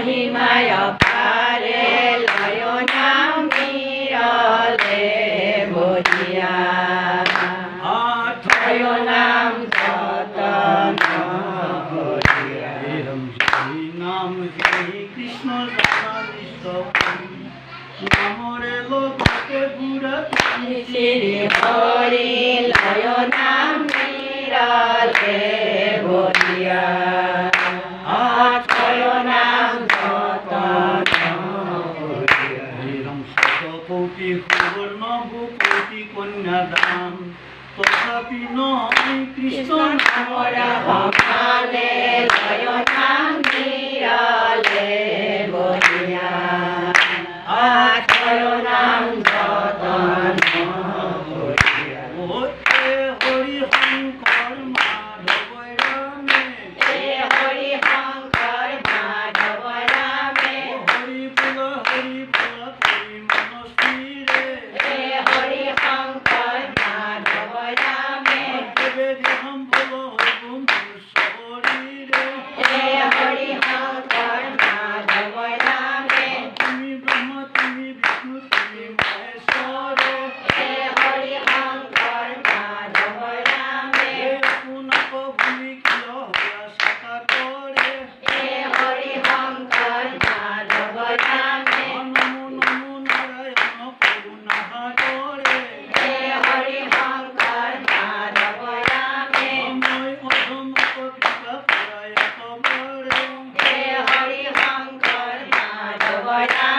মহিমায় পারে লয় নাম নিরলে বহিয়া ছয় নাম সতন হরিয়া নাম শ্রী কৃষ্ণ জানিষ্ট নামরে লোকে পুরা শ্রী হরি লয় নাম নিরলে বহিয়া ছয় নাম সতন হরিয়া শতকোটি সুবর্ণ কোটি কন্যাদান তথাপি নয় কৃষ্ণ নামর সমানে লয় নাম নিরলে বহিয়া ছয় নাম সতন হরিয়া হরি শঙ্কর মাধব রামে হরি শঙ্কর মাধব রামে হরি ফুল হরি মনস্বীরে হরি শঙ্কর মাধব রামে দেহম ফুল হইবুম শরীরে হরি শঙ্কর মাধব রামে তুমি ব্রহ্ম তুমি বিষ্ণু তুমি মহেশ্বরে হরি শঙ্কর মাধব রামে পুনক ভূমি কিয় হইয়া সাকা করে হরি শঙ্কর মাধব রামে নমো নমো নারায়ণ করুণা করে হরি শঙ্কর মাধব রামে অময় অধমক কৃপা পরায় কবরে হরি শঙ্কর মাধব রামে